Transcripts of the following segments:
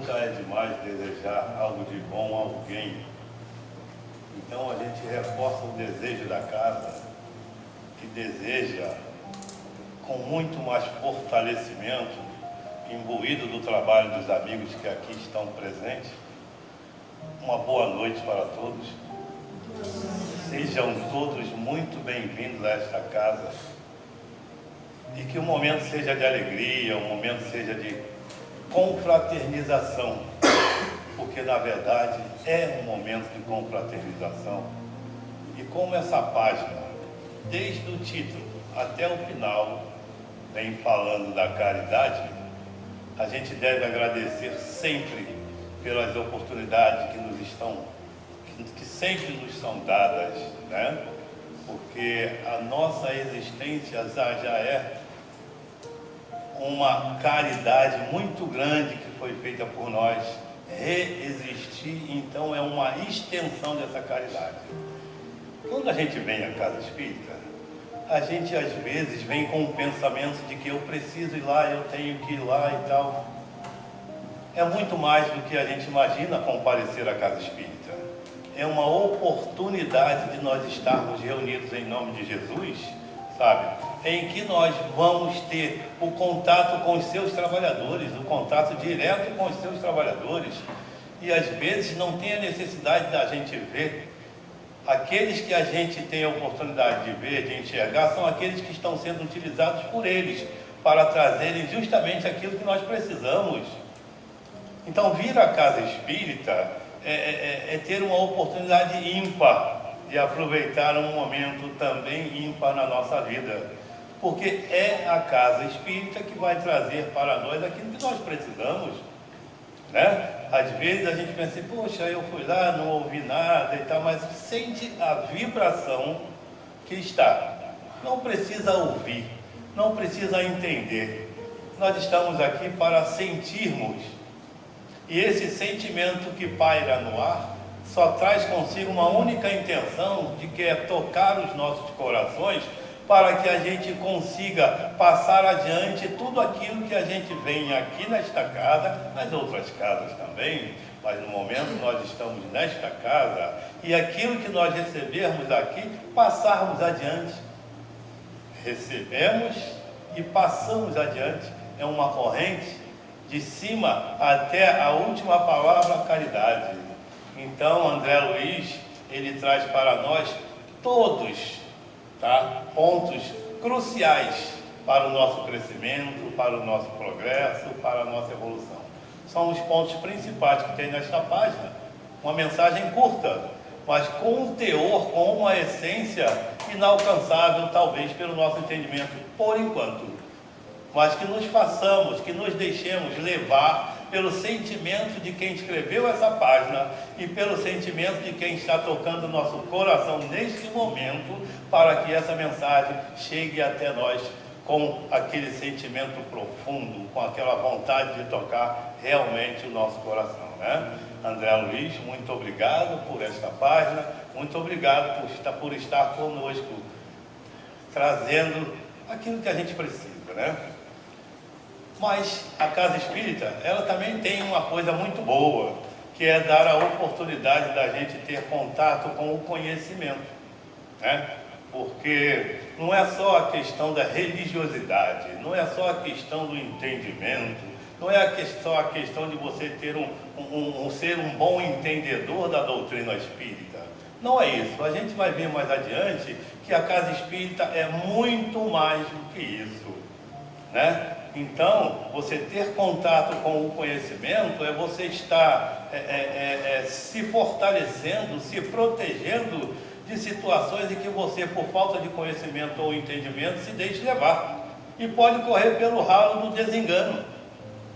nunca é demais desejar algo de bom a alguém. Então a gente reforça o desejo da casa, que deseja com muito mais fortalecimento, imbuído do trabalho dos amigos que aqui estão presentes. Uma boa noite para todos. Sejam todos muito bem-vindos a esta casa. E que o momento seja de alegria, o momento seja de confraternização, porque na verdade é um momento de confraternização. E como essa página, desde o título até o final, vem falando da caridade, a gente deve agradecer sempre pelas oportunidades que sempre nos são dadas, né? Porque a nossa existência já é uma caridade muito grande que foi feita por nós. Reexistir, então, é uma extensão dessa caridade. Quando a gente vem à casa espírita, a gente às vezes vem com o pensamento de que eu preciso ir lá, eu tenho que ir lá e tal. É muito mais do que a gente imagina comparecer à casa espírita. É uma oportunidade de nós estarmos reunidos em nome de Jesus, sabe? Em que nós vamos ter o contato com os seus trabalhadores, o contato direto com os seus trabalhadores. E às vezes não tem a necessidade da gente ver. Aqueles que a gente tem a oportunidade de ver, de enxergar, são aqueles que estão sendo utilizados por eles para trazerem justamente aquilo que nós precisamos. Então, vir à casa espírita é ter uma oportunidade ímpar de aproveitar um momento também ímpar na nossa vida. Porque é a casa espírita que vai trazer para nós aquilo que nós precisamos, né? Às vezes a gente pensa assim, poxa, eu fui lá, não ouvi nada e tal, mas sente a vibração que está. Não precisa ouvir, não precisa entender. Nós estamos aqui para sentirmos. E esse sentimento que paira no ar só traz consigo uma única intenção, de que é tocar os nossos corações, para que a gente consiga passar adiante tudo aquilo que a gente vem aqui nesta casa, nas outras casas também, mas no momento nós estamos nesta casa, e aquilo que nós recebermos aqui, passarmos adiante. Recebemos e passamos adiante. É uma corrente de cima até a última palavra, caridade. Então, André Luiz, ele traz para nós todos, pontos cruciais para o nosso crescimento, para o nosso progresso, para a nossa evolução. São os pontos principais que tem nesta página. Uma mensagem curta, mas com um teor, com uma essência inalcançável, talvez, pelo nosso entendimento, por enquanto. Mas que nos façamos, que nos deixemos levar pelo sentimento de quem escreveu essa página e pelo sentimento de quem está tocando o nosso coração neste momento, para que essa mensagem chegue até nós com aquele sentimento profundo, com aquela vontade de tocar realmente o nosso coração, né? André Luiz, muito obrigado por esta página, muito obrigado por estar conosco, trazendo aquilo que a gente precisa, né? Mas a casa espírita, ela também tem uma coisa muito boa, que é dar a oportunidade da gente ter contato com o conhecimento, né? Porque não é só a questão da religiosidade, não é só a questão do entendimento, não é só a questão de você ter ser um bom entendedor da doutrina espírita. Não é isso. A gente vai ver mais adiante que a casa espírita é muito mais do que isso, né? Então, você ter contato com o conhecimento é você estar se fortalecendo, se protegendo de situações em que você, por falta de conhecimento ou entendimento, se deixe levar. E pode correr pelo ralo do desengano.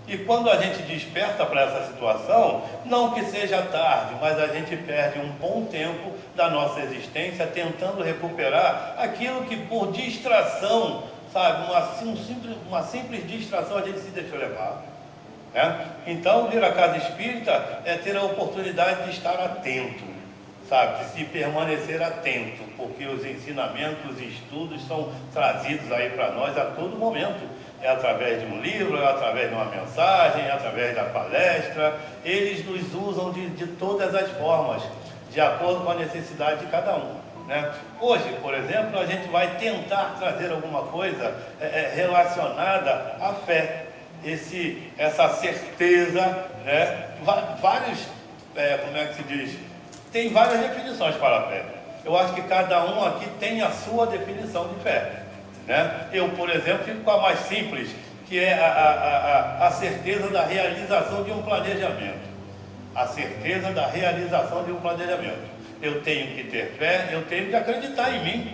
E quando a gente desperta para essa situação, não que seja tarde, mas a gente perde um bom tempo da nossa existência tentando recuperar aquilo que por distração, sabe, uma simples distração a gente se deixou levar, né? Então, vir à casa espírita é ter a oportunidade de estar atento, sabe, de se permanecer atento, porque os ensinamentos e estudos são trazidos aí para nós a todo momento. É através de um livro, é através de uma mensagem, é através da palestra. Eles nos usam de todas as formas, de acordo com a necessidade de cada um, né? Hoje, por exemplo, a gente vai tentar trazer alguma coisa relacionada à fé, essa certeza, né? Vários, como é que se diz? Tem várias definições para a fé. Eu acho que cada um aqui tem a sua definição de fé, né? Eu, por exemplo, fico com a mais simples, que é a certeza da realização de um planejamento. A certeza da realização de um planejamento. Eu tenho que ter fé, eu tenho que acreditar em mim.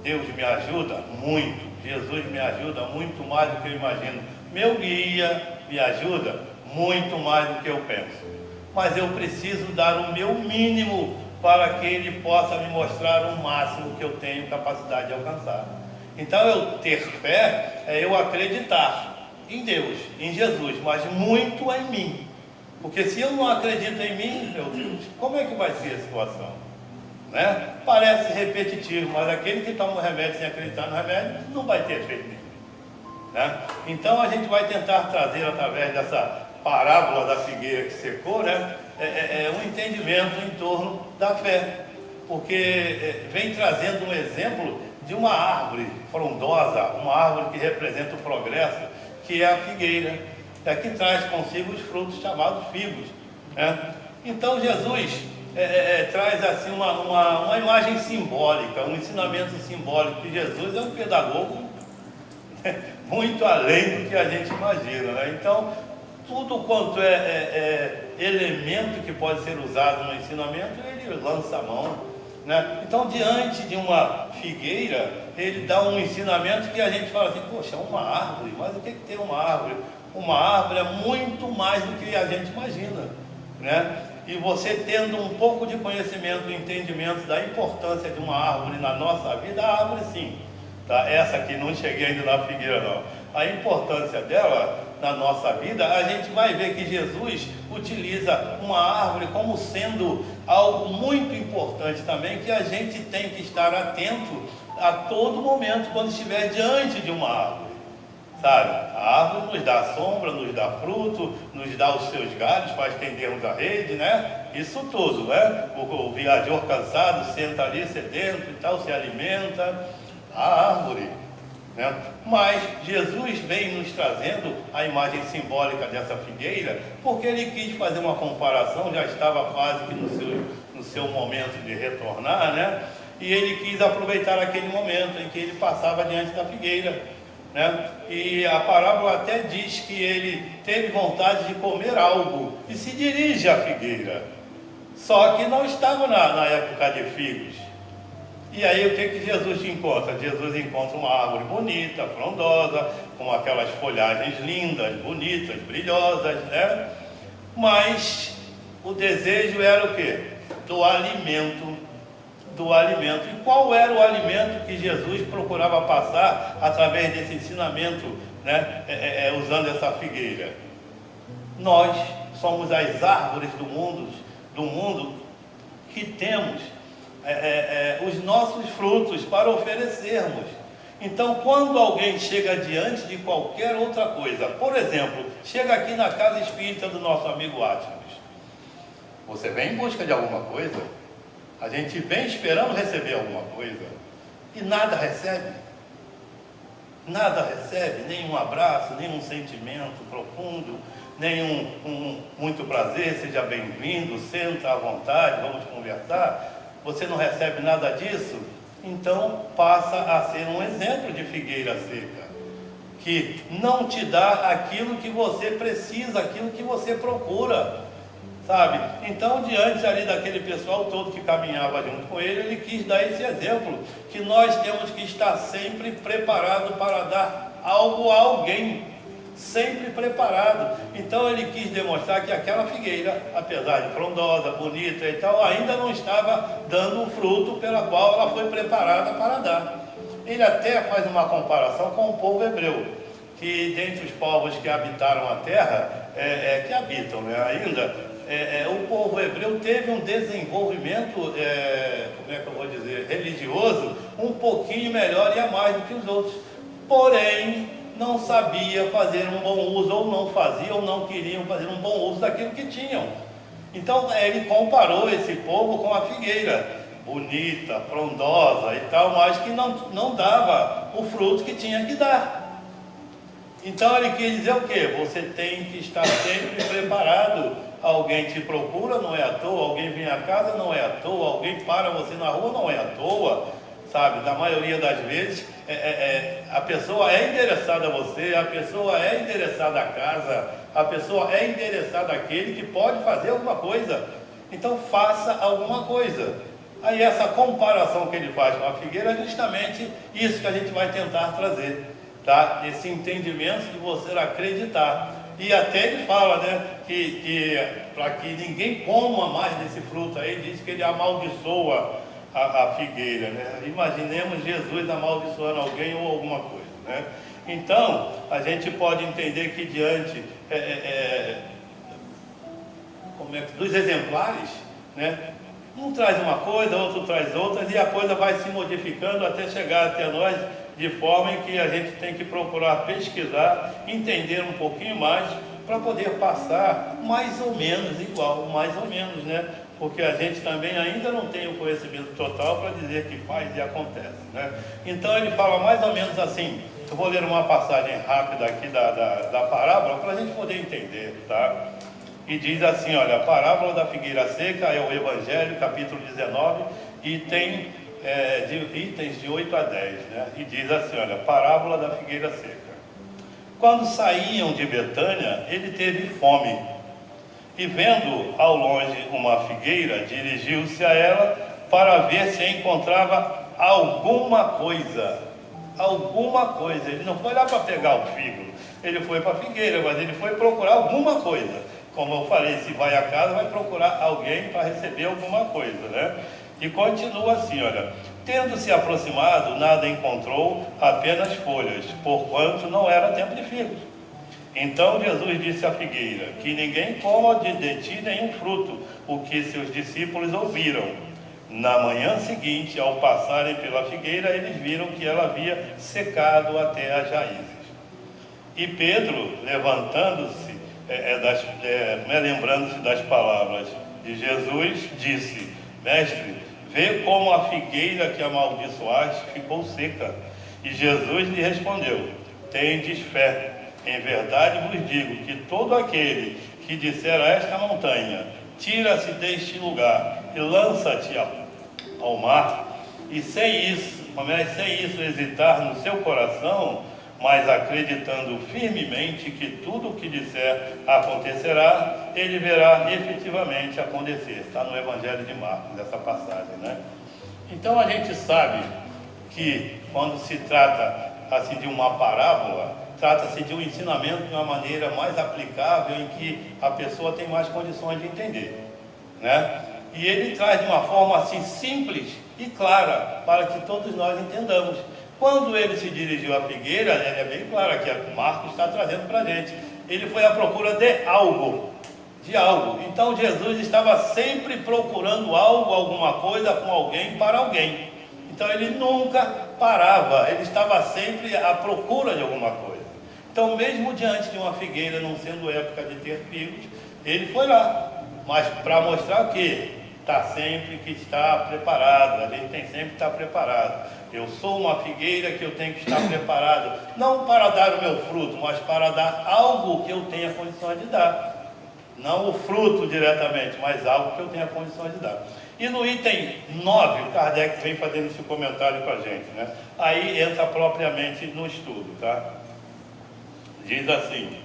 Deus me ajuda muito, Jesus me ajuda muito mais do que eu imagino. Meu guia me ajuda muito mais do que eu penso. Mas eu preciso dar o meu mínimo para que Ele possa me mostrar o máximo que eu tenho capacidade de alcançar. Então, eu ter fé é eu acreditar em Deus, em Jesus, mas muito em mim. Porque se eu não acredito em mim, meu Deus, como é que vai ser a situação? Né? Parece repetitivo, mas aquele que toma o remédio sem acreditar no remédio não vai ter efeito nenhum, né? Então a gente vai tentar trazer através dessa parábola da figueira que secou, né? Um entendimento em torno da fé, porque vem trazendo um exemplo de uma árvore frondosa, uma árvore que representa o progresso, que é a figueira, que traz consigo os frutos chamados figos, né? Então Jesus traz assim uma imagem simbólica, um ensinamento simbólico, que Jesus é um pedagogo muito além do que a gente imagina, né? Então, tudo quanto elemento que pode ser usado no ensinamento, ele lança a mão, né? Então, diante de uma figueira, ele dá um ensinamento que a gente fala assim, poxa, uma árvore, mas o que tem uma árvore? Uma árvore é muito mais do que a gente imagina, né? E você tendo um pouco de conhecimento e entendimento da importância de uma árvore na nossa vida, a árvore sim, tá? Essa aqui, não cheguei ainda na figueira não. A importância dela na nossa vida, a gente vai ver que Jesus utiliza uma árvore como sendo algo muito importante também, que a gente tem que estar atento a todo momento quando estiver diante de uma árvore. Sabe? A árvore nos dá sombra, nos dá fruto, nos dá os seus galhos para estendermos a rede, né? Isso tudo, né? O viajor cansado senta ali sedento e tal, se alimenta. A árvore, né? Mas Jesus vem nos trazendo a imagem simbólica dessa figueira, porque ele quis fazer uma comparação, já estava quase que no seu momento de retornar, né? E ele quis aproveitar aquele momento em que ele passava diante da figueira, né? E a parábola até diz que ele teve vontade de comer algo e se dirige à figueira, só que não estava na época de figos. E aí o que Jesus encontra? Jesus encontra uma árvore bonita, frondosa, com aquelas folhagens lindas, bonitas, brilhosas, né? Mas o desejo era o quê? Do alimento. E qual era o alimento que Jesus procurava passar através desse ensinamento, né? Usando essa figueira? Nós somos as árvores do mundo que temos os nossos frutos para oferecermos. Então, quando alguém chega diante de qualquer outra coisa, por exemplo, chega aqui na casa espírita do nosso amigo Atmos, você vem em busca de alguma coisa? A gente vem esperando receber alguma coisa e nada recebe, nem um abraço, nem um sentimento profundo, nem um muito prazer, seja bem-vindo, senta à vontade, vamos conversar. Você não recebe nada disso, então passa a ser um exemplo de figueira seca, que não te dá aquilo que você precisa, aquilo que você procura. Sabe? Então, diante ali daquele pessoal todo que caminhava junto com ele, ele quis dar esse exemplo, que nós temos que estar sempre preparado para dar algo a alguém, sempre preparado. Então ele quis demonstrar que aquela figueira, apesar de frondosa, bonita e tal, ainda não estava dando um fruto pela qual ela foi preparada para dar. Ele até faz uma comparação com o povo hebreu, que dentre os povos que habitaram a terra, que habitam, né, ainda, o povo hebreu teve um desenvolvimento, como é que eu vou dizer, religioso, um pouquinho melhor e a mais do que os outros. Porém, não sabia fazer um bom uso, ou não faziam, ou não queriam fazer um bom uso daquilo que tinham. Então ele comparou esse povo com a figueira, bonita, frondosa e tal, mas que não dava o fruto que tinha que dar. Então ele quis dizer o quê? Você tem que estar sempre preparado. Alguém te procura, não é à toa. Alguém vem à casa, não é à toa. Alguém para você na rua, não é à toa. Sabe, na maioria das vezes, a pessoa é endereçada a você, a pessoa é endereçada à casa, a pessoa é endereçada àquele que pode fazer alguma coisa. Então faça alguma coisa. Aí essa comparação que ele faz com a figueira é justamente isso que a gente vai tentar trazer, tá? Esse entendimento de você acreditar. E até ele fala, né, que para que ninguém coma mais desse fruto aí, diz que ele amaldiçoa a figueira, né? Imaginemos Jesus amaldiçoando alguém ou alguma coisa, né? Então, a gente pode entender que diante dos exemplares, né? Um traz uma coisa, outro traz outras, e a coisa vai se modificando até chegar até nós, de forma em que a gente tem que procurar pesquisar, entender um pouquinho mais, para poder passar mais ou menos igual, mais ou menos, né? Porque a gente também ainda não tem o conhecimento total para dizer que faz e acontece, né? Então ele fala mais ou menos assim. Eu vou ler uma passagem rápida aqui da parábola para a gente poder entender, tá? E diz assim, olha, a parábola da figueira seca é o Evangelho, capítulo 19, e tem itens de 8 a 10, né? E diz assim, olha, parábola da figueira seca. Quando saíam de Betânia, ele teve fome. E vendo ao longe uma figueira, dirigiu-se a ela para ver se encontrava alguma coisa. Alguma coisa. Ele não foi lá para pegar o figo, ele foi para a figueira, mas ele foi procurar alguma coisa. Como eu falei, se vai a casa, vai procurar alguém para receber alguma coisa, né? E continua assim, olha. Tendo se aproximado, nada encontrou, apenas folhas, porquanto não era tempo de figos. Então Jesus disse à figueira, que ninguém coma de ti nenhum fruto, o que seus discípulos ouviram. Na manhã seguinte, ao passarem pela figueira, eles viram que ela havia secado até as raízes. E Pedro, levantando-se, lembrando-se das palavras de Jesus, disse, Mestre, vê como a figueira que amaldiçoaste ficou seca. E Jesus lhe respondeu, tendes fé. Em verdade vos digo que todo aquele que disser a esta montanha, tira-se deste lugar e lança-te ao mar, e sem isso hesitar no seu coração, mas acreditando firmemente que tudo o que disser acontecerá, ele verá efetivamente acontecer. Está no Evangelho de Marcos, essa passagem, né? Então a gente sabe que quando se trata assim de uma parábola, trata-se de um ensinamento de uma maneira mais aplicável, em que a pessoa tem mais condições de entender, né? E ele traz de uma forma assim simples e clara, para que todos nós entendamos. Quando ele se dirigiu à figueira, é bem claro aqui, Marcos está trazendo para a gente, ele foi à procura de algo. Então Jesus estava sempre procurando algo, alguma coisa com alguém, para alguém. Então ele nunca parava, ele estava sempre à procura de alguma coisa. Então mesmo diante de uma figueira, não sendo época de ter figos, ele foi lá, mas para mostrar o quê? Que está preparado, a gente tem sempre que estar preparado. Eu sou uma figueira que eu tenho que estar preparado, não para dar o meu fruto, mas para dar algo que eu tenha condições de dar. Não o fruto diretamente, mas algo que eu tenha condições de dar. E no item 9, o Kardec vem fazendo esse comentário com a gente, né? Aí entra propriamente no estudo, tá? Diz assim,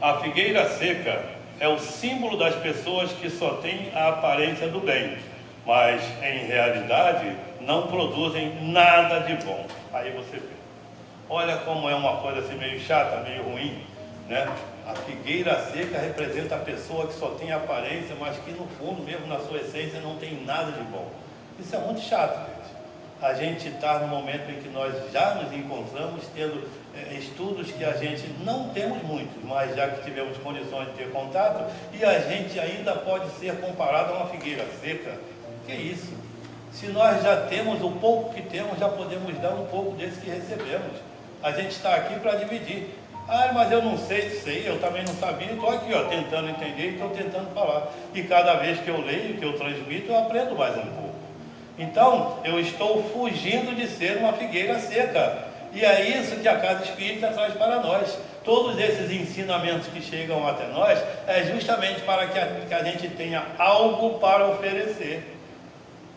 a figueira seca é o símbolo das pessoas que só têm a aparência do bem, mas em realidade não produzem nada de bom. Aí você vê. Olha como é uma coisa assim meio chata, meio ruim, né? A figueira seca representa a pessoa que só tem aparência, mas que no fundo, mesmo na sua essência, não tem nada de bom. Isso é muito chato, gente. A gente está no momento em que nós já nos encontramos tendo estudos que a gente não temos muitos, mas já que tivemos condições de ter contato, e a gente ainda pode ser comparado a uma figueira seca. Que isso? Se nós já temos o pouco que temos, já podemos dar um pouco desse que recebemos. A gente está aqui para dividir. Ah, mas eu não sei, eu também não sabia, estou aqui, ó, tentando entender e estou tentando falar. E cada vez que eu leio, que eu transmito, eu aprendo mais um pouco. Então, eu estou fugindo de ser uma figueira seca. E é isso que a Casa Espírita traz para nós. Todos esses ensinamentos que chegam até nós é justamente para que a gente tenha algo para oferecer.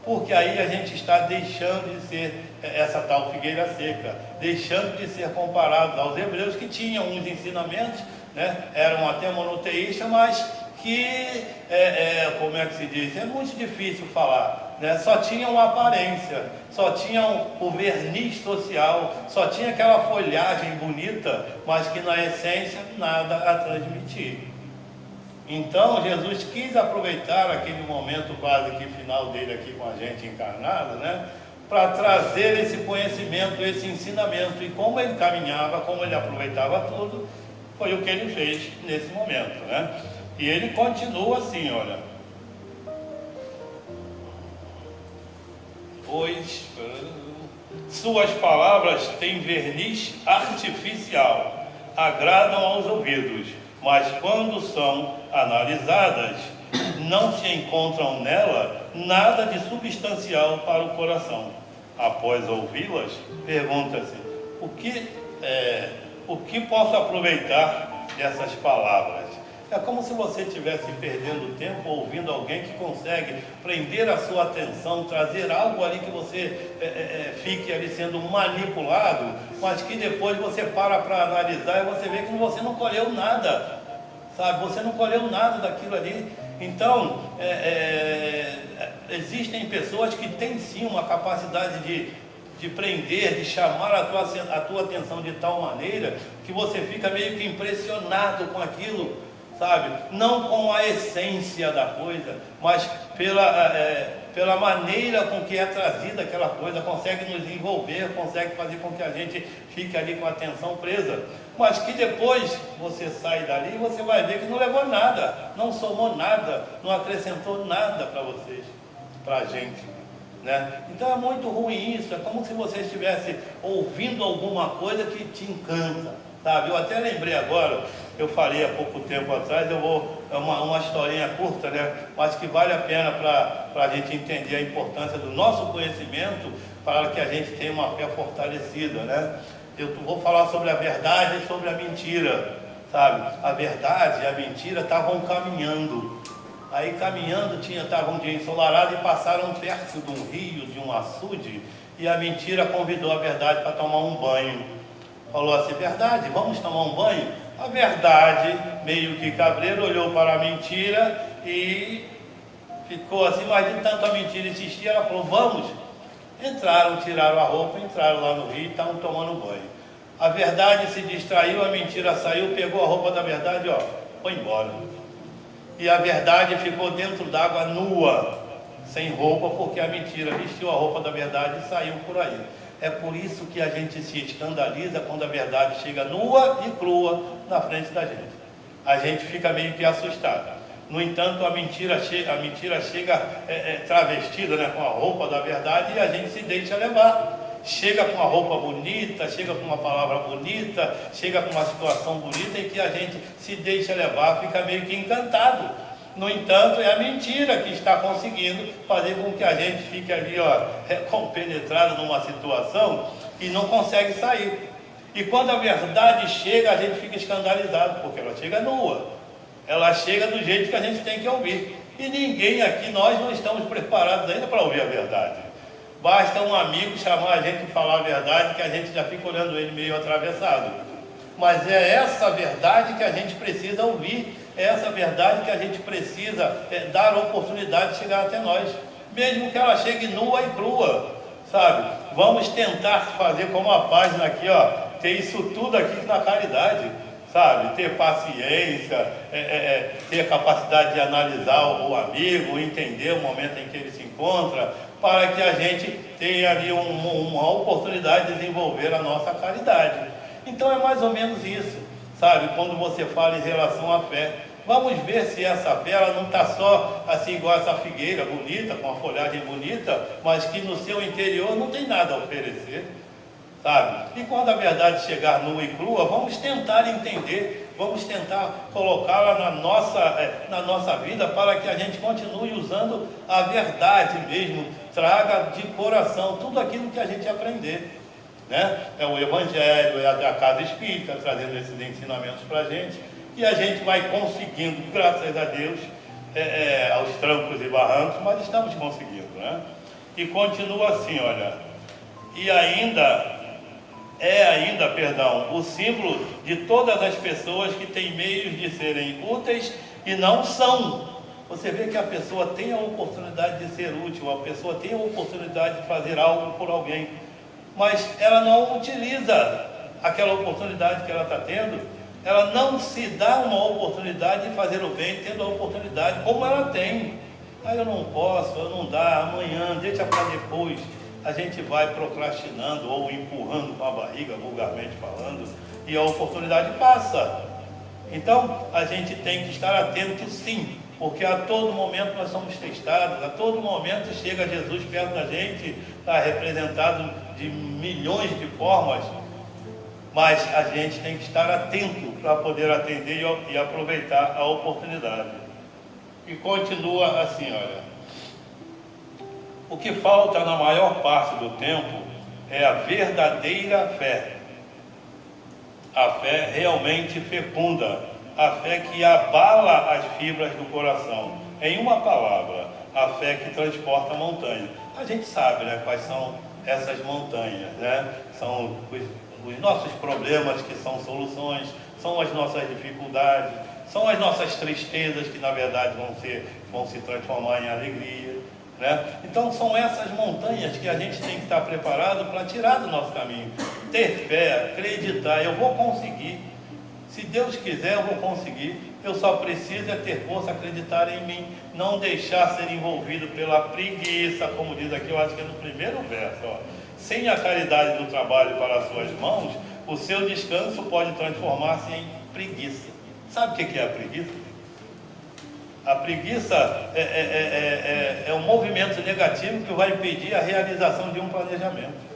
Porque aí a gente está deixando de ser essa tal figueira seca, deixando de ser comparados aos hebreus que tinham uns ensinamentos, né? Eram até monoteístas, mas que, como é que se diz? É muito difícil falar, né? Só tinham aparência, só tinham o verniz social, só tinha aquela folhagem bonita, mas que na essência nada a transmitir. Então Jesus quis aproveitar aquele momento quase que final dele aqui com a gente encarnado, né? Para trazer esse conhecimento, esse ensinamento, e como ele caminhava, como ele aproveitava tudo, foi o que ele fez nesse momento, né? E ele continua assim, olha. Pois suas palavras têm verniz artificial, agradam aos ouvidos, mas quando são analisadas, não se encontram nela nada de substancial para o coração. Após ouvi-las, pergunta-se, o que posso aproveitar dessas palavras? É como se você estivesse perdendo tempo ouvindo alguém que consegue prender a sua atenção, trazer algo ali que você fique ali sendo manipulado, mas que depois você para analisar e você vê que você não colheu nada, sabe? Você não colheu nada daquilo ali. Então, existem pessoas que têm sim uma capacidade de prender, de chamar a tua atenção de tal maneira que você fica meio que impressionado com aquilo, sabe? Não com a essência da coisa, mas pela maneira com que é trazida aquela coisa, consegue nos envolver, consegue fazer com que a gente fique ali com a atenção presa, mas que depois você sai dali e você vai ver que não levou nada, não somou nada, não acrescentou nada para vocês, para a gente, né? Então é muito ruim isso, é como se você estivesse ouvindo alguma coisa que te encanta, sabe? Eu até lembrei agora, eu falei há pouco tempo atrás, uma historinha curta, né? Mas que vale a pena para a gente entender a importância do nosso conhecimento, para que a gente tenha uma fé fortalecida, né? Eu vou falar sobre a verdade e sobre a mentira, sabe? A verdade e a mentira estavam caminhando. Aí caminhando, estava um dia ensolarado e passaram perto de um rio, de um açude, e a mentira convidou a verdade para tomar um banho. Falou assim, verdade, vamos tomar um banho? A verdade, meio que cabreiro, olhou para a mentira e ficou assim, mas de tanto a mentira insistir, ela falou, vamos. Entraram, tiraram a roupa, entraram lá no rio e estavam tomando banho. A verdade se distraiu, a mentira saiu, pegou a roupa da verdade, ó, foi embora. E a verdade ficou dentro d'água nua, sem roupa, porque a mentira vestiu a roupa da verdade e saiu por aí. É por isso que a gente se escandaliza quando a verdade chega nua e crua na frente da gente. A gente fica meio que assustado. No entanto, a mentira chega travestida, né, com a roupa da verdade, e a gente se deixa levar. Chega com uma roupa bonita, chega com uma palavra bonita, chega com uma situação bonita em que a gente se deixa levar, fica meio que encantado. No entanto, é a mentira que está conseguindo fazer com que a gente fique ali, ó, compenetrado numa situação e não consegue sair. E quando a verdade chega, a gente fica escandalizado, porque ela chega nua. Ela chega do jeito que a gente tem que ouvir. E ninguém aqui, nós não estamos preparados ainda para ouvir a verdade. Basta um amigo chamar a gente e falar a verdade, que a gente já fica olhando ele meio atravessado. Mas é essa verdade que a gente precisa ouvir, é essa verdade que a gente precisa dar a oportunidade de chegar até nós, mesmo que ela chegue nua e crua, sabe? Vamos tentar fazer como a página aqui, ó, ter isso tudo aqui na caridade, sabe? Ter paciência, ter a capacidade de analisar o amigo, entender o momento em que ele se encontra, para que a gente tenha ali uma oportunidade de desenvolver a nossa caridade. Então é mais ou menos isso, sabe? Quando você fala em relação à fé, vamos ver se essa fé ela não está só assim igual essa figueira bonita, com a folhagem bonita, mas que no seu interior não tem nada a oferecer. sabe? E quando a verdade chegar nua e crua, vamos tentar entender, vamos tentar colocá-la na nossa vida para que a gente continue usando a verdade mesmo, traga de coração tudo aquilo que a gente aprender, né? É o Evangelho, é a casa espírita, trazendo esses ensinamentos para a gente, e a gente vai conseguindo, graças a Deus, aos trancos e barrancos, mas estamos conseguindo, né? E continua assim, olha, e ainda, o símbolo de todas as pessoas que têm meios de serem úteis e não são. Você vê que a pessoa tem a oportunidade de ser útil, a pessoa tem a oportunidade de fazer algo por alguém, mas ela não utiliza aquela oportunidade que ela está tendo, ela não se dá uma oportunidade de fazer o bem, tendo a oportunidade como ela tem. Eu não posso, eu não dá, amanhã, deixa para depois. A gente vai procrastinando ou empurrando com a barriga, vulgarmente falando, e a oportunidade passa. Então, a gente tem que estar atento sim, porque a todo momento nós somos testados, a todo momento chega Jesus perto da gente, está representado de milhões de formas, mas a gente tem que estar atento para poder atender e aproveitar a oportunidade. E continua assim, olha, o que falta na maior parte do tempo é a verdadeira fé, a fé realmente fecunda, a fé que abala as fibras do coração. Em uma palavra, a fé que transporta a montanha. A gente sabe, né, quais são essas montanhas, né? São os nossos problemas que são soluções, são as nossas dificuldades, são as nossas tristezas que na verdade vão se transformar em alegria, né? Então são essas montanhas que a gente tem que estar preparado para tirar do nosso caminho. Ter fé, acreditar, eu vou conseguir. Se Deus quiser, eu vou conseguir. Eu só preciso ter força, acreditar em mim, não deixar ser envolvido pela preguiça, como diz aqui, eu acho que é no primeiro verso, ó. Sem a caridade do trabalho para as suas mãos, o seu descanso pode transformar-se em preguiça. Sabe o que é a preguiça? A preguiça é um movimento negativo que vai impedir a realização de um planejamento.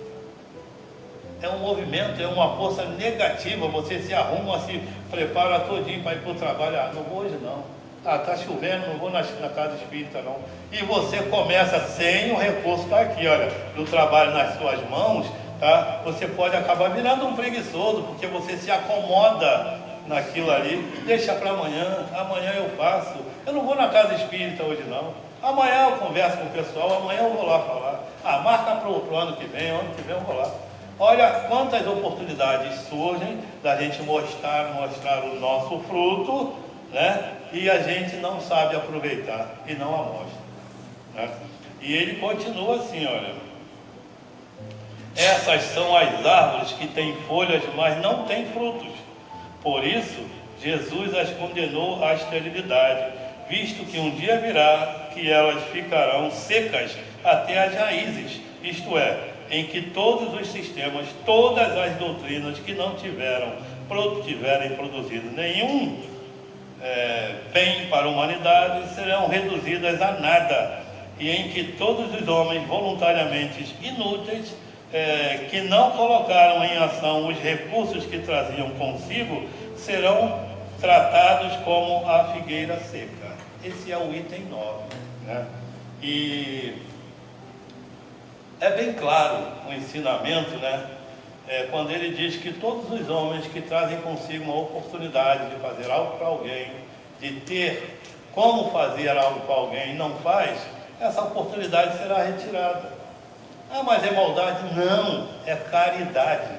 É um movimento, é uma força negativa. Você se arruma, se prepara todinho para ir para o trabalho. Não vou hoje não. Está chovendo, não vou na casa espírita não. E você começa sem o recurso, está aqui, olha, do trabalho nas suas mãos, tá? Você pode acabar virando um preguiçoso, porque você se acomoda naquilo ali, deixa para amanhã, amanhã eu faço. Eu não vou na casa espírita hoje não. Amanhã eu converso com o pessoal, amanhã eu vou lá falar. Marca para o ano que vem eu vou lá. Olha quantas oportunidades surgem da gente mostrar o nosso fruto, né? E a gente não sabe aproveitar e não a mostra, né? E ele continua assim, olha, essas são as árvores que têm folhas, mas não têm frutos. Por isso, Jesus as condenou à esterilidade, visto que um dia virá que elas ficarão secas até as raízes, isto é, em que todos os sistemas, todas as doutrinas que não tiverem produzido nenhum bem para a humanidade, serão reduzidas a nada, e em que todos os homens voluntariamente inúteis, que não colocaram em ação os recursos que traziam consigo, serão tratados como a figueira seca. Esse é o item 9, né? E é bem claro o ensinamento, né? Quando ele diz que todos os homens que trazem consigo uma oportunidade de fazer algo para alguém, de ter como fazer algo para alguém e não faz, essa oportunidade será retirada. Mas é maldade? Não, é caridade.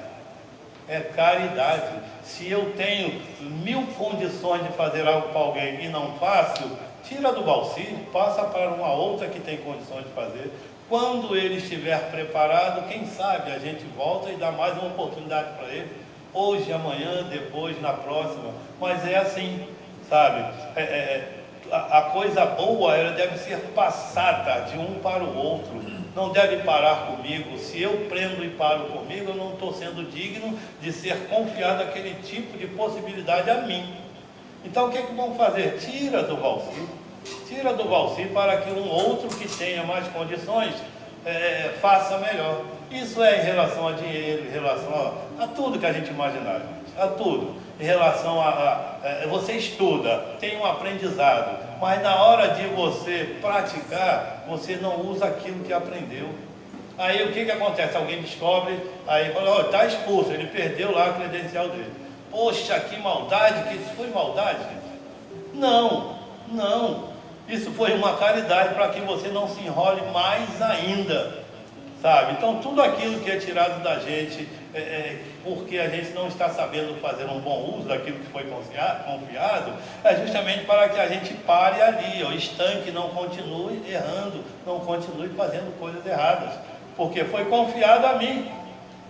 É caridade. Se eu tenho 1000 condições de fazer algo para alguém e não faço, tira do bolsilho, passa para uma outra que tem condições de fazer. Quando ele estiver preparado, quem sabe a gente volta e dá mais uma oportunidade para ele. Hoje, amanhã, depois, na próxima. Mas é assim, sabe? A coisa boa, ela deve ser passada de um para o outro. Não deve parar comigo. Se eu prendo e paro comigo, eu não estou sendo digno de ser confiado aquele tipo de possibilidade a mim. Então, o que é que vamos fazer? Tira do bolsilho. Tira do bolsilho para que um outro que tenha mais condições faça melhor. Isso é em relação a dinheiro, em relação a tudo que a gente imaginar, gente, a tudo. Em relação você estuda, tem um aprendizado, mas na hora de você praticar, você não usa aquilo que aprendeu. Aí o que acontece? Alguém descobre, aí fala, está expulso, ele perdeu lá a credencial dele. Poxa, que maldade, que isso foi maldade? Não, não. Isso foi uma caridade para que você não se enrole mais ainda, sabe? Então tudo aquilo que é tirado da gente, porque a gente não está sabendo fazer um bom uso daquilo que foi confiado, é justamente para que a gente pare ali, estanque, não continue errando, não continue fazendo coisas erradas, porque foi confiado a mim.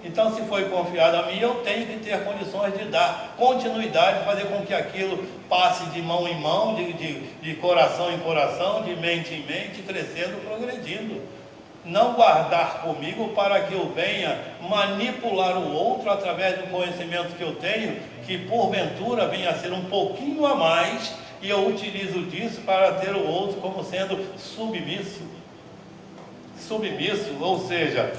Então, se foi confiado a mim, eu tenho que ter condições de dar continuidade, fazer com que aquilo passe de mão em mão, de coração em coração, de mente em mente, crescendo, progredindo. Não guardar comigo para que eu venha manipular o outro através do conhecimento que eu tenho, que porventura venha a ser um pouquinho a mais, e eu utilizo disso para ter o outro como sendo submisso. Submisso, ou seja,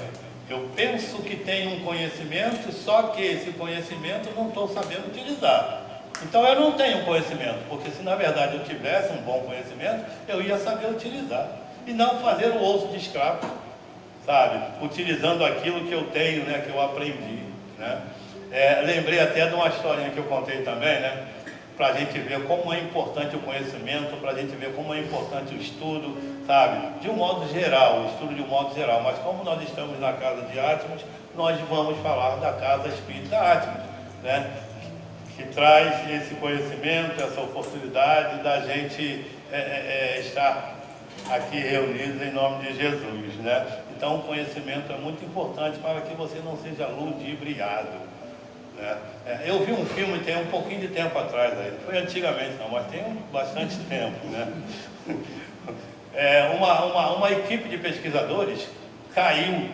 eu penso que tenho um conhecimento, só que esse conhecimento eu não estou sabendo utilizar. Então eu não tenho conhecimento, porque se na verdade eu tivesse um bom conhecimento, eu ia saber utilizar. E não fazer o osso de escravo, sabe? Utilizando aquilo que eu tenho, né? Que eu aprendi, né? Lembrei até de uma historinha que eu contei também, né? Para a gente ver como é importante o conhecimento, para a gente ver como é importante o estudo, sabe? De um modo geral, o estudo de um modo geral. Mas como nós estamos na casa de Atmos, nós vamos falar da Casa Espírita Atmos, né? Que traz esse conhecimento, essa oportunidade da gente estar aqui reunidos em nome de Jesus, né? Então o conhecimento é muito importante para que você não seja ludibriado, né? Eu vi um filme tem um pouquinho de tempo atrás, aí, não foi antigamente não, mas tem bastante tempo, né? Uma equipe de pesquisadores caiu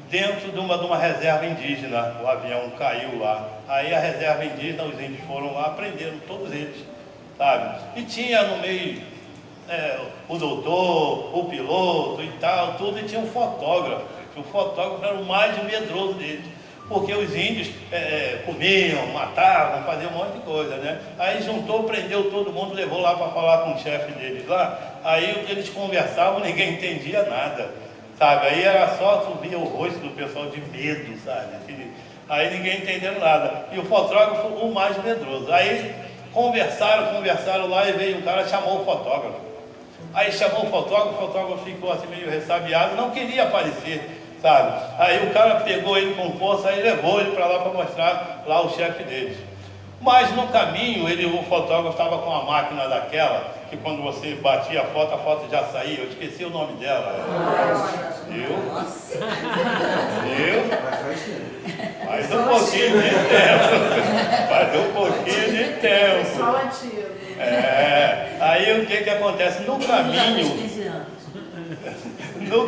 dentro de uma reserva indígena, o avião caiu lá. Aí a reserva indígena, os índios foram lá, prenderam todos eles, sabe? E tinha no meio o doutor, o piloto e tal, tudo, e tinha um fotógrafo. O fotógrafo era o mais medroso deles, porque os índios comiam, matavam, faziam um monte de coisa, né? Aí juntou, prendeu todo mundo, levou lá para falar com o chefe deles lá. Aí eles conversavam, ninguém entendia nada, sabe? Aí era só, tu via o rosto do pessoal de medo, sabe? Aí ninguém entendendo nada. E o fotógrafo, o mais medroso. Aí conversaram lá e veio um cara, chamou o fotógrafo. Aí chamou o fotógrafo ficou assim meio ressabiado, não queria aparecer, sabe? Aí o cara pegou ele com força, aí levou ele para lá para mostrar lá o chefe deles. Mas no caminho, o fotógrafo estava com uma máquina daquela, que quando você batia a foto já saía. Eu esqueci o nome dela. Viu? Faz um pouquinho de tempo. Faz um pouquinho de tempo. Aí o que acontece? No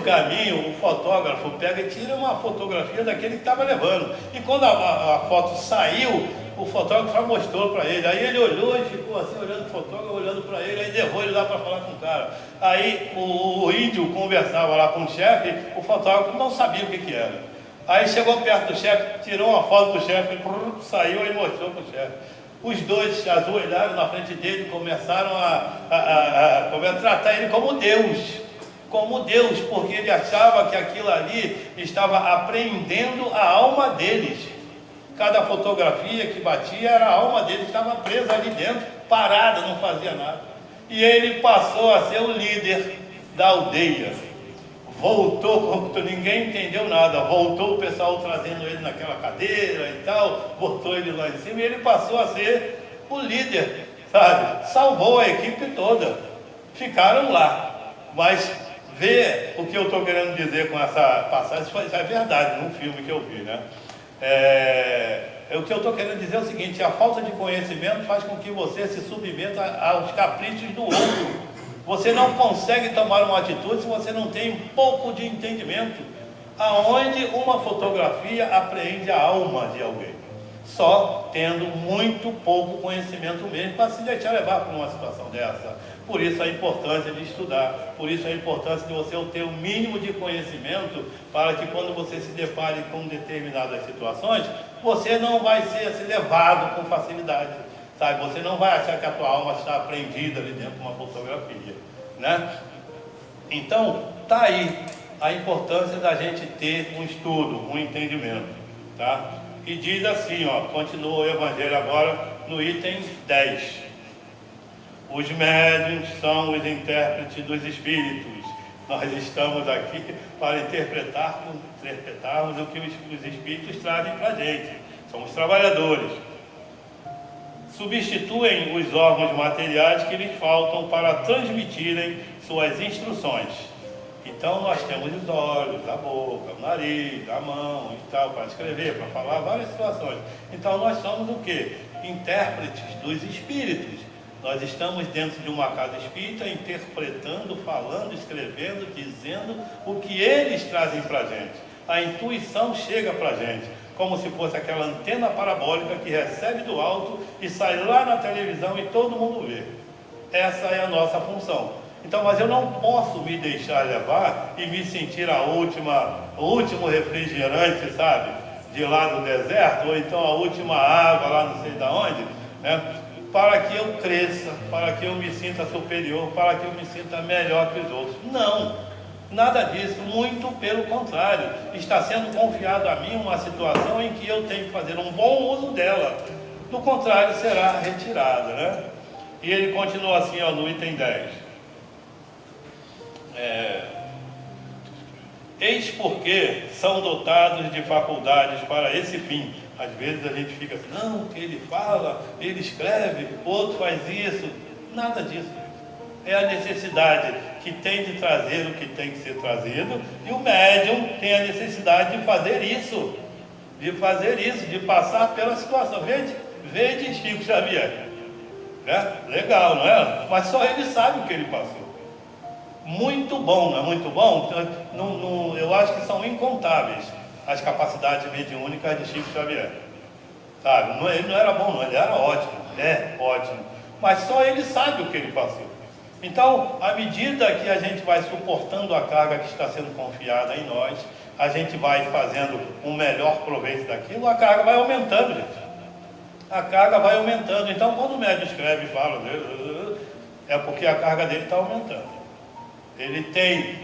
caminho, o fotógrafo pega e tira uma fotografia daquele que estava levando. E quando a foto saiu, o fotógrafo já mostrou para ele. Aí ele olhou e ficou assim, olhando o fotógrafo, olhando para ele, aí levou ele lá para falar com o cara. Aí o índio conversava lá com o chefe, o fotógrafo não sabia o que era. Aí chegou perto do chefe, tirou uma foto do chefe, saiu e mostrou para o chefe. Os dois se ajoelharam na frente dele e começaram a tratar ele como Deus, porque ele achava que aquilo ali estava apreendendo a alma deles. Cada fotografia que batia era a alma dele, estava presa ali dentro, parada, não fazia nada. E ele passou a ser o líder da aldeia. Voltou, ninguém entendeu nada, voltou o pessoal trazendo ele naquela cadeira e tal, botou ele lá em cima e ele passou a ser o líder, sabe? Salvou a equipe toda, ficaram lá. Mas vê o que eu estou querendo dizer com essa passagem, isso é verdade, num filme que eu vi, né? O que eu estou querendo dizer é o seguinte: a falta de conhecimento faz com que você se submeta aos caprichos do outro. Você não consegue tomar uma atitude se você não tem um pouco de entendimento. Aonde uma fotografia apreende a alma de alguém. só tendo muito pouco conhecimento mesmo para se deixar levar por uma situação dessa. Por isso a importância de estudar, por isso a importância de você ter o mínimo de conhecimento para que quando você se depare com determinadas situações, você não vai ser assim, levado com facilidade, sabe? Você não vai achar que a tua alma está prendida ali dentro de uma fotografia, né? Então, tá aí a importância da gente ter um estudo, um entendimento, tá? E diz assim, ó, continua o Evangelho agora no item 10. Os médiuns são os intérpretes dos espíritos. Nós estamos aqui para interpretarmos o que os espíritos trazem para a gente. Somos trabalhadores. Substituem os órgãos materiais que lhes faltam para transmitirem suas instruções. Então nós temos os olhos, a boca, o nariz, a mão e tal, para escrever, para falar várias situações. Então nós somos o quê? Intérpretes dos espíritos. Nós estamos dentro de uma casa espírita, interpretando, falando, escrevendo, dizendo o que eles trazem para a gente. A intuição chega para a gente, como se fosse aquela antena parabólica que recebe do alto e sai lá na televisão e todo mundo vê. Essa é a nossa função. Então, mas eu não posso me deixar levar e me sentir o último refrigerante, sabe? De lá do deserto, ou então a última água lá não sei de onde, né? Para que eu cresça, para que eu me sinta superior, para que eu me sinta melhor que os outros. Não, nada disso, muito pelo contrário. Está sendo confiado a mim uma situação em que eu tenho que fazer um bom uso dela. Do contrário, será retirada, né? E ele continua assim, ó, no item 10. Eis porque são dotados de faculdades para esse fim. Às vezes a gente fica assim, não, que ele fala, ele escreve, outro faz isso. Nada disso. É a necessidade que tem de trazer o que tem que ser trazido, e o médium tem a necessidade de fazer isso, de passar pela situação. Vede Chico Xavier, né? Legal, não é? Mas só ele sabe o que ele passou. Muito bom, não é muito bom? Eu acho que são incontáveis as capacidades mediúnicas de Chico Xavier, sabe? Ele não era bom, não, ele era ótimo, ótimo, mas só ele sabe o que ele passou. Então, à medida que a gente vai suportando a carga que está sendo confiada em nós, a gente vai fazendo um melhor proveito daquilo, a carga vai aumentando, gente. A carga vai aumentando. Então, quando o médium escreve e fala, é porque a carga dele está aumentando. Ele tem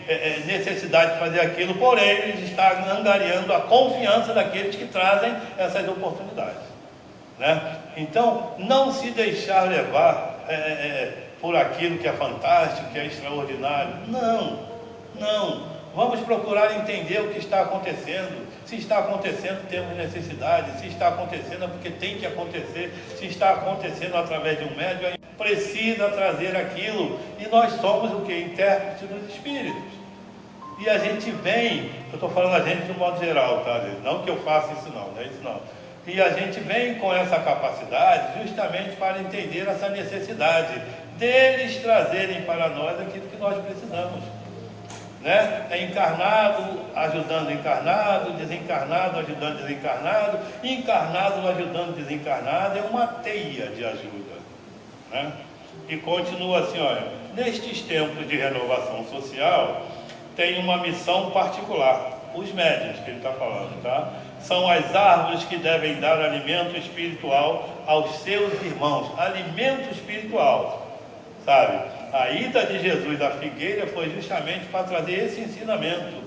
necessidade de fazer aquilo, porém ele está angariando a confiança daqueles que trazem essas oportunidades, né? Então, não se deixar levar por aquilo que é fantástico, que é extraordinário. Não. Vamos procurar entender o que está acontecendo. Se está acontecendo, temos necessidade. Se está acontecendo, é porque tem que acontecer. Se está acontecendo através de um médium, precisa trazer aquilo. E nós somos o que? Intérpretes dos espíritos. E a gente vem, eu estou falando a gente de um modo geral, tá? Não que eu faça isso não é isso não. E a gente vem com essa capacidade justamente para entender essa necessidade deles trazerem para nós aquilo que nós precisamos, né? É encarnado ajudando encarnado, desencarnado ajudando desencarnado, encarnado ajudando desencarnado, é uma teia de ajuda, né? E continua assim, olha, nestes tempos de renovação social, tem uma missão particular, os médiuns que ele está falando, tá? São as árvores que devem dar alimento espiritual aos seus irmãos, alimento espiritual, sabe? A ida de Jesus à figueira foi justamente para trazer esse ensinamento,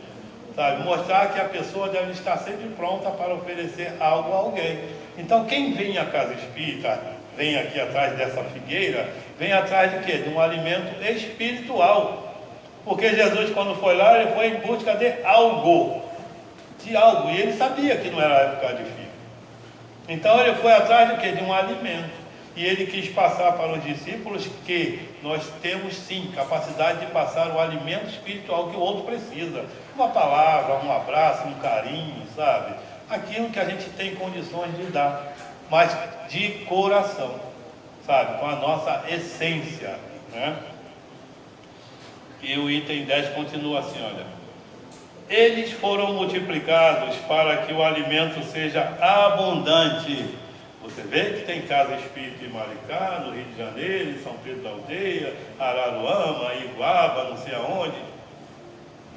sabe? Mostrar que a pessoa deve estar sempre pronta para oferecer algo a alguém. Então, quem vem à casa espírita, vem aqui atrás dessa figueira, vem atrás de quê? De um alimento espiritual. Porque Jesus, quando foi lá, ele foi em busca de algo. E ele sabia que não era época de fim. Então ele foi atrás de quê? De um alimento. E ele quis passar para os discípulos que nós temos sim capacidade de passar o alimento espiritual que o outro precisa. Uma palavra, um abraço, um carinho, sabe? Aquilo que a gente tem condições de dar, mas de coração, sabe? Com a nossa essência, né? E o item 10 continua assim, olha. Eles foram multiplicados para que o alimento seja abundante Você vê que tem casa espírita em Maricá, no Rio de Janeiro, em São Pedro da Aldeia, Araruama, Iguaba, não sei aonde,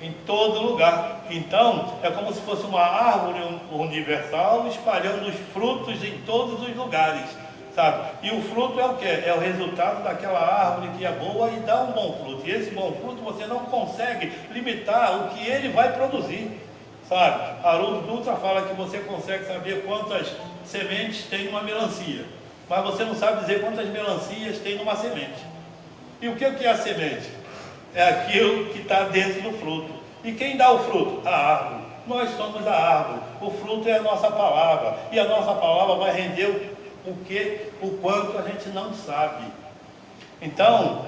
em todo lugar. Então, é como se fosse uma árvore universal espalhando os frutos em todos os lugares, sabe? E o fruto é o quê? É o resultado daquela árvore que é boa e dá um bom fruto. E esse bom fruto você não consegue limitar o que ele vai produzir, sabe? Haroldo Dutra fala que você consegue saber quantas sementes tem numa melancia, mas você não sabe dizer quantas melancias tem numa semente. E o que é a semente? É aquilo que está dentro do fruto. E quem dá o fruto? A árvore. Nós somos a árvore. O fruto é a nossa palavra. E a nossa palavra vai render o quanto a gente não sabe. Então,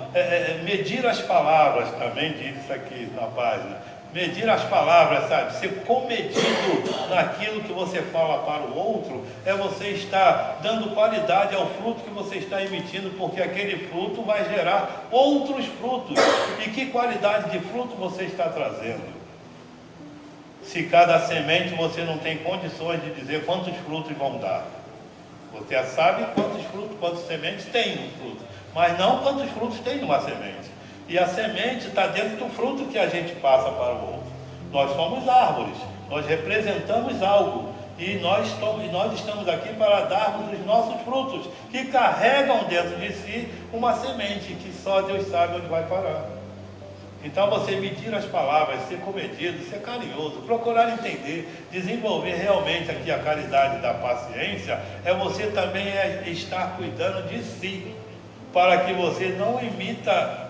medir as palavras, também diz isso aqui na página. Medir as palavras, sabe? Ser comedido naquilo que você fala para o outro, é você estar dando qualidade ao fruto que você está emitindo, porque aquele fruto vai gerar outros frutos. E que qualidade de fruto você está trazendo? Se cada semente você não tem condições de dizer quantos frutos vão dar. Você sabe quantos frutos, quantas sementes tem no fruto, mas não quantos frutos tem numa semente. E a semente está dentro do fruto que a gente passa para o outro. Nós somos árvores, nós representamos algo. E nós estamos aqui para darmos os nossos frutos, que carregam dentro de si uma semente que só Deus sabe onde vai parar. Então você medir as palavras, ser comedido, ser carinhoso, procurar entender, desenvolver realmente aqui a caridade da paciência, é você também estar cuidando de si, para que você não emita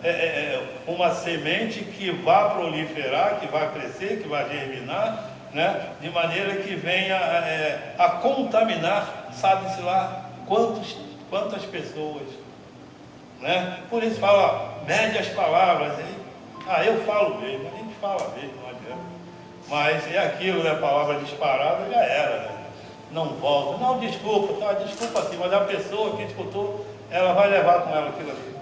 uma semente que vá proliferar, que vá crescer, que vá germinar, né? De maneira que venha a contaminar, sabe-se lá, quantas pessoas, né? Por isso fala, mede as palavras. Eu falo mesmo, a gente fala mesmo, não adianta. Mas é aquilo, né? A palavra disparada já era, né? Não volta, não, desculpa, desculpa sim, mas a pessoa que escutou, ela vai levar com ela aquilo ali.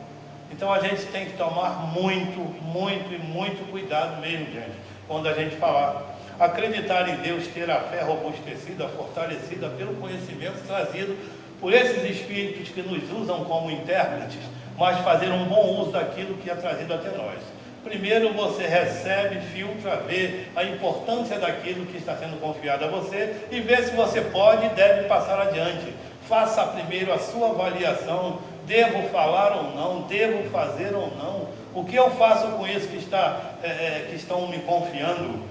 Então a gente tem que tomar muito, muito e muito cuidado mesmo, gente, quando a gente falar. Acreditar em Deus, ter a fé robustecida, fortalecida pelo conhecimento trazido por esses espíritos que nos usam como intérpretes, mas fazer um bom uso daquilo que é trazido até nós. Primeiro você recebe, filtra, vê a importância daquilo que está sendo confiado a você e vê se você pode e deve passar adiante. Faça primeiro a sua avaliação, devo falar ou não, devo fazer ou não, o que eu faço com isso que estão me confiando,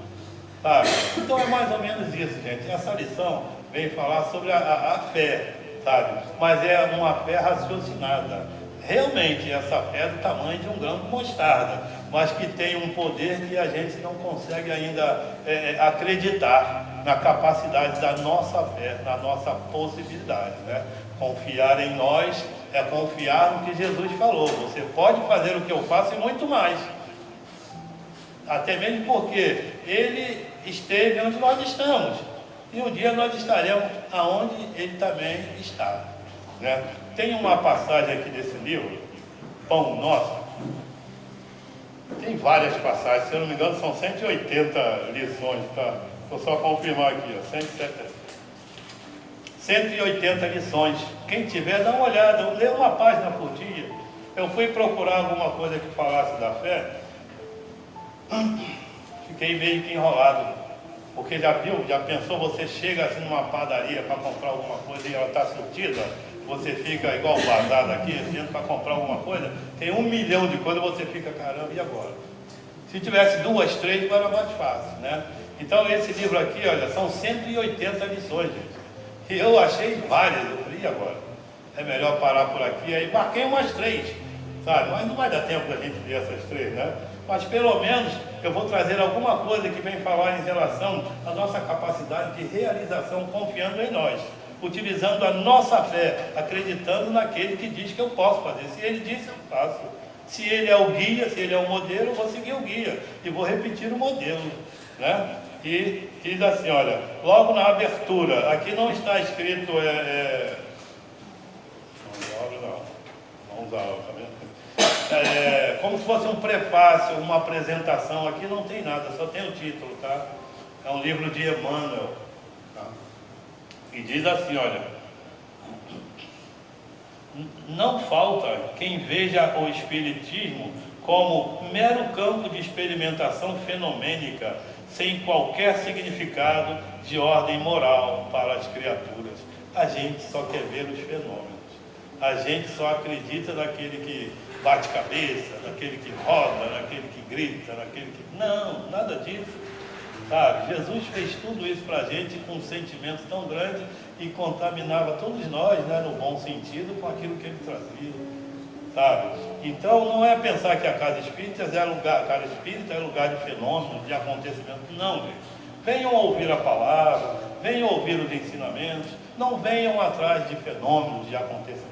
sabe? Então é mais ou menos isso, gente. Essa lição vem falar sobre a fé, sabe? Mas é uma fé raciocinada. Realmente essa fé é do tamanho de um grão de mostarda, mas que tem um poder que a gente não consegue ainda acreditar na capacidade da nossa fé, na nossa possibilidade, né? Confiar em nós é confiar no que Jesus falou. Você pode fazer o que eu faço e muito mais. Até mesmo porque Ele esteve onde nós estamos. E um dia nós estaremos aonde Ele também está, né? Tem uma passagem aqui desse livro, Pão Nosso. Tem várias passagens, se eu não me engano são 180 lições, tá? Vou só confirmar aqui, ó, 180 lições. Quem tiver, dá uma olhada, lê uma página por dia. Eu fui procurar alguma coisa que falasse da fé, fiquei meio que enrolado, porque já pensou, você chega assim numa padaria para comprar alguma coisa e ela está surtida, você fica igual o bazar daqui, assim, para comprar alguma coisa, tem 1 milhão de coisas, você fica, caramba, e agora? Se tivesse 2, 3, era mais fácil, né? Então esse livro aqui, olha, são 180 lições, gente. E eu achei várias, eu falei, e agora? É melhor parar por aqui, aí marquei umas 3, sabe? Mas não vai dar tempo da gente ler essas 3, né? Mas pelo menos eu vou trazer alguma coisa que vem falar em relação à nossa capacidade de realização, confiando em nós, utilizando a nossa fé, acreditando naquele que diz que eu posso fazer. Se ele disse, eu faço. Se ele é o guia, se ele é o modelo, eu vou seguir o guia e vou repetir o modelo, né? E diz assim, olha, logo na abertura, aqui não está escrito vamos usar, tá vendo? Como se fosse um prefácio, uma apresentação. Aqui não tem nada, só tem o título, tá? É um livro de Emmanuel, tá? E diz assim, olha, Não falta quem veja o Espiritismo como mero campo de experimentação fenomênica, sem qualquer significado de ordem moral para as criaturas. A gente só quer ver os fenômenos. A gente só acredita naquele que bate cabeça, naquele que roda, naquele que grita, naquele que... Não, nada disso. Sabe? Jesus fez tudo isso para a gente com um sentimento tão grande e contaminava todos nós, né, no bom sentido, com aquilo que ele trazia. Sabe? Então não é pensar que a casa espírita é lugar de fenômenos, de acontecimentos. Não, gente. Venham ouvir a palavra, venham ouvir os ensinamentos, não venham atrás de fenômenos, de acontecimentos.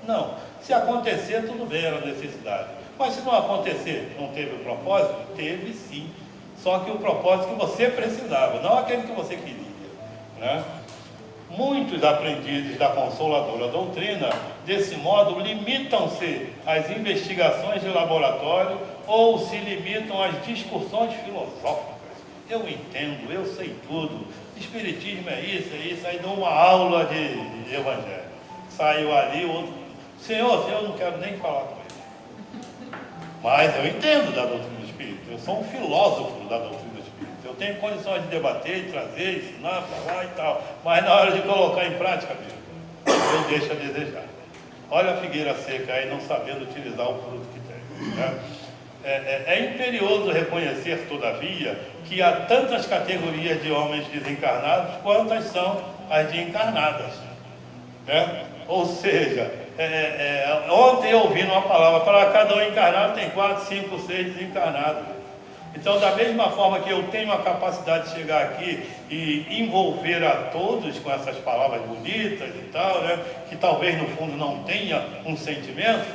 Não. Se acontecer, tudo bem, era necessidade. Mas se não acontecer, não teve o propósito? Teve sim. Só que o propósito que você precisava, não aquele que você queria, né? Muitos aprendizes da Consoladora Doutrina, desse modo, limitam-se às investigações de laboratório ou se limitam às discussões filosóficas. Eu entendo, eu sei tudo, Espiritismo é isso, aí dou uma aula de Evangelho. Saiu ali, o outro, senhor, eu não quero nem falar com ele. Mas eu entendo da doutrina do Espírito, eu sou um filósofo da doutrina do Espírito. Eu tenho condições de debater, trazer, ensinar, falar e tal. Mas na hora de colocar em prática, eu deixo a desejar. Olha a figueira seca aí, não sabendo utilizar o fruto que tem, né? É imperioso reconhecer, todavia, que há tantas categorias de homens desencarnados quantas são as de encarnadas, né? Ou seja, ontem eu ouvi uma palavra, para cada um encarnado tem 4, 5, 6 desencarnados. Então, da mesma forma que eu tenho a capacidade de chegar aqui e envolver a todos com essas palavras bonitas e tal, né, que talvez no fundo não tenha um sentimento,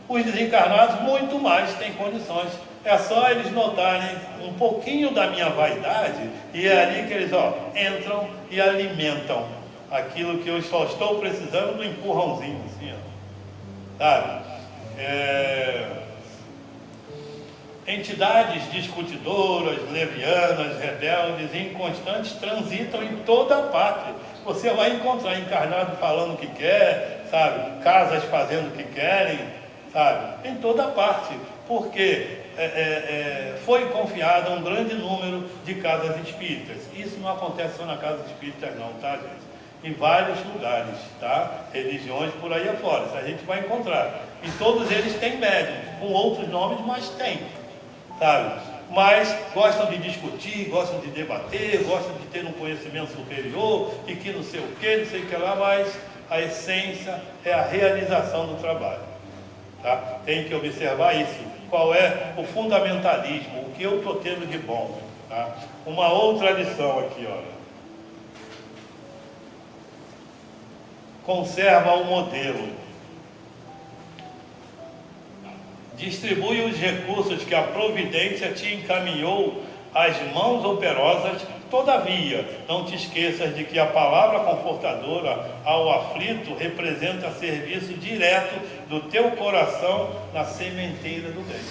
os desencarnados muito mais têm condições. É só eles notarem um pouquinho da minha vaidade e é ali que eles entram e alimentam aquilo que eu só estou precisando do empurrãozinho, assim, sabe? Entidades discutidoras, levianas, rebeldes, inconstantes transitam em toda parte. Você vai encontrar encarnado falando o que quer, sabe? Casas fazendo o que querem, sabe? Em toda parte, porque foi confiado a um grande número de casas espíritas. Isso não acontece só na casa espírita não, tá, gente? Em vários lugares, tá? Religiões por aí afora, isso a gente vai encontrar. E todos eles têm médiums, com outros nomes, mas tem, sabe? Mas gostam de discutir, gostam de debater, gostam de ter um conhecimento superior e que não sei o que, não sei o que lá, mas a essência é a realização do trabalho, tá? Tem que observar isso. Qual é o fundamentalismo, o que eu estou tendo de bom, tá? Uma outra lição aqui, olha. Conserva o modelo. Distribui os recursos que a providência te encaminhou às mãos operosas. Todavia, não te esqueças de que a palavra confortadora ao aflito representa serviço direto do teu coração na sementeira do bem.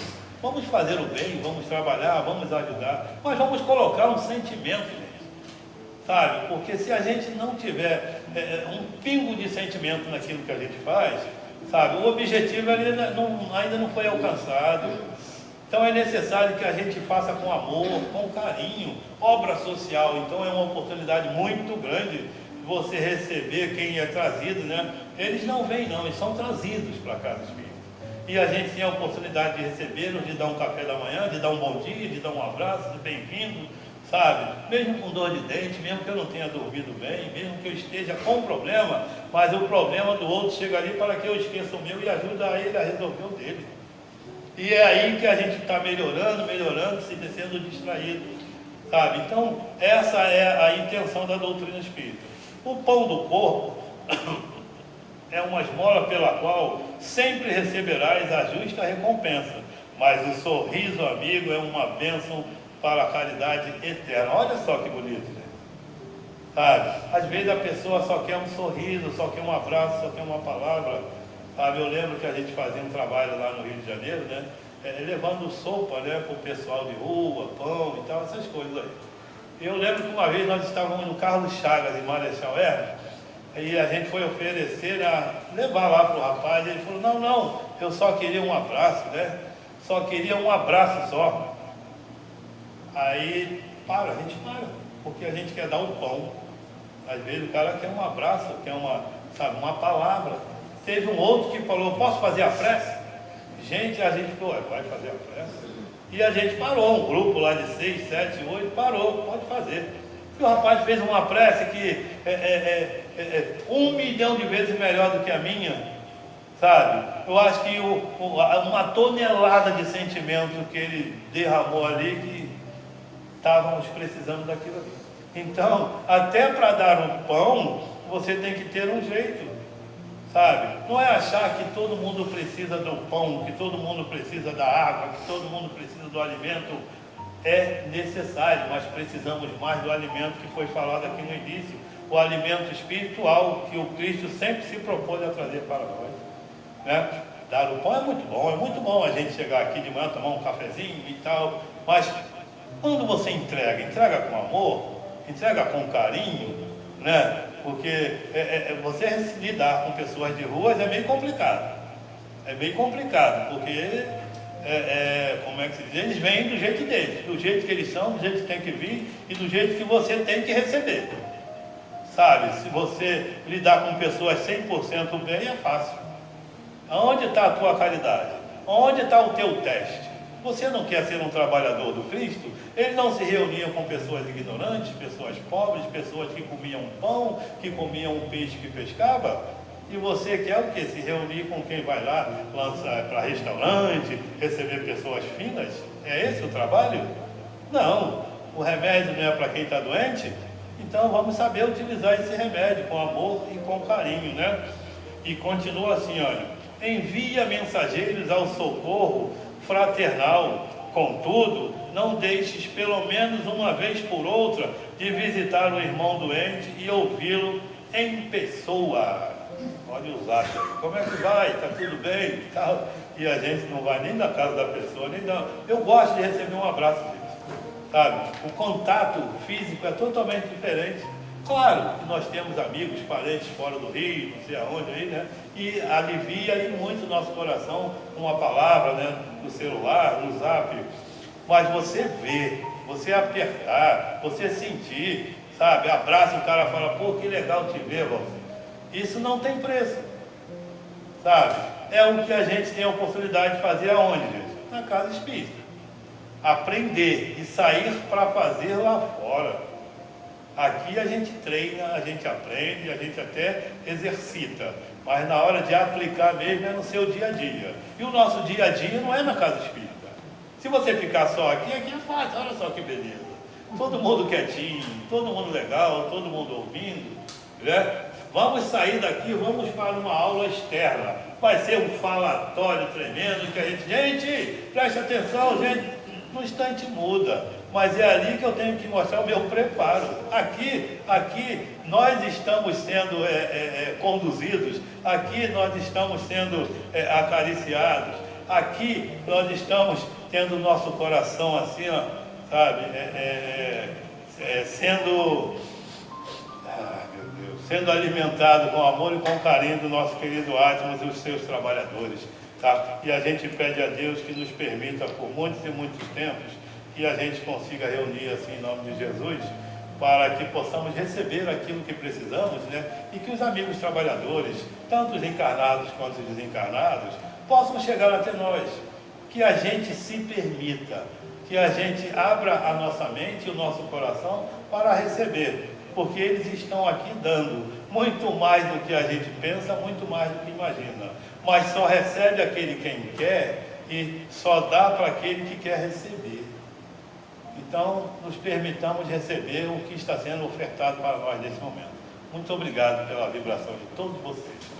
Vamos fazer o bem, vamos trabalhar, vamos ajudar, mas vamos colocar um sentimento nisso, sabe? Porque se a gente não tiver um pingo de sentimento naquilo que a gente faz, sabe, o objetivo ainda não foi alcançado. Então é necessário que a gente faça com amor, com carinho, obra social. Então é uma oportunidade muito grande de você receber quem é trazido, né? Eles não vêm não, eles são trazidos para a casa espírita. E a gente tem a oportunidade de recebê-los, de dar um café da manhã, de dar um bom dia, de dar um abraço, de bem-vindo, sabe? Mesmo com dor de dente, mesmo que eu não tenha dormido bem, mesmo que eu esteja com problema, mas o problema do outro chega ali para que eu esqueça o meu e ajude a ele a resolver o dele. E é aí que a gente está melhorando, sendo distraído, sabe? Então, essa é a intenção da doutrina espírita. O pão do corpo é uma esmola pela qual sempre receberás a justa recompensa, mas o sorriso amigo é uma bênção para a caridade eterna. Olha só que bonito, né? Sabe? Às vezes a pessoa só quer um sorriso, só quer um abraço, só quer uma palavra, sabe? Eu lembro que a gente fazia um trabalho lá no Rio de Janeiro, né? Levando sopa, né, para o pessoal de rua, pão e tal, essas coisas aí. Eu lembro que uma vez nós estávamos no Carlos Chagas, em Marechal Hermes, Aí a gente foi oferecer, levar lá para o rapaz, ele falou, não, não, eu só queria um abraço, né? Só queria um abraço só. Aí, a gente para, porque a gente quer dar um pão. Às vezes o cara quer um abraço, quer uma palavra. Teve um outro que falou, posso fazer a prece? Gente, a gente falou, vai fazer a prece? E a gente parou, um grupo lá de 6, 7, 8, parou, pode fazer. E o rapaz fez uma prece que é 1 milhão de vezes melhor do que a minha, sabe? Eu acho que uma tonelada de sentimento que ele derramou ali, que estávamos precisando daquilo ali. Então, até para dar um pão, você tem que ter um jeito, sabe? Não é achar que todo mundo precisa do pão, que todo mundo precisa da água, que todo mundo precisa do alimento. É necessário, mas precisamos mais do alimento que foi falado aqui no início, o alimento espiritual que o Cristo sempre se propôs a trazer para nós, né? Dar o pão é muito bom a gente chegar aqui de manhã, tomar um cafezinho e tal, mas quando você entrega com amor, entrega com carinho, né? Porque você lidar com pessoas de ruas é meio complicado. É bem complicado, porque como é que se diz? Eles vêm do jeito deles, do jeito que eles são, do jeito que tem que vir e do jeito que você tem que receber. Sabe, se você lidar com pessoas 100% bem, é fácil. Onde está a tua caridade? Onde está o teu teste? Você não quer ser um trabalhador do Cristo? Ele não se reunia com pessoas ignorantes, pessoas pobres, pessoas que comiam pão, que comiam um peixe que pescava? E você quer o quê? Se reunir com quem vai lá para restaurante, receber pessoas finas? É esse o trabalho? Não. O remédio não é para quem está doente? Então vamos saber utilizar esse remédio com amor e com carinho, né? E continua assim, olha, envia mensageiros ao socorro fraternal, contudo, não deixes pelo menos uma vez por outra de visitar o irmão doente e ouvi-lo em pessoa. Pode usar, como é que vai? Está tudo bem? Tal. E a gente não vai nem na casa da pessoa, nem não. Eu gosto de receber um abraço deles, sabe? O contato físico é totalmente diferente. Claro que nós temos amigos, parentes fora do Rio, não sei aonde aí, né? E alivia aí muito o nosso coração uma palavra, né? No celular, no zap. Mas você ver, você apertar, você sentir, sabe? Abraça o cara e fala, pô, que legal te ver, você. Isso não tem preço, sabe? É o que a gente tem a oportunidade de fazer aonde, gente? Na casa espírita. Aprender e sair para fazer lá fora. Aqui a gente treina, a gente aprende, a gente até exercita, mas na hora de aplicar mesmo é no seu dia a dia. E o nosso dia a dia não é na casa espírita. Se você ficar só aqui, aqui é fácil, olha só que beleza. Todo mundo quietinho, todo mundo legal, todo mundo ouvindo, né? Vamos sair daqui, vamos para uma aula externa. Vai ser um falatório tremendo que a gente preste atenção, gente, no instante muda. Mas é ali que eu tenho que mostrar o meu preparo. Aqui nós estamos sendo conduzidos, aqui nós estamos sendo acariciados, aqui nós estamos tendo o nosso coração assim, ó, sabe, sendo alimentado com amor e com carinho do nosso querido Atmos e os seus trabalhadores, tá? E a gente pede a Deus que nos permita, por muitos e muitos tempos, que a gente consiga reunir assim em nome de Jesus, para que possamos receber aquilo que precisamos, né? E que os amigos trabalhadores, tanto os encarnados quanto os desencarnados, possam chegar até nós, que a gente se permita, que a gente abra a nossa mente e o nosso coração para receber, porque eles estão aqui dando muito mais do que a gente pensa, muito mais do que imagina, mas só recebe aquele quem quer e só dá para aquele que quer receber. Então, nos permitamos receber o que está sendo ofertado para nós nesse momento. Muito obrigado pela vibração de todos vocês.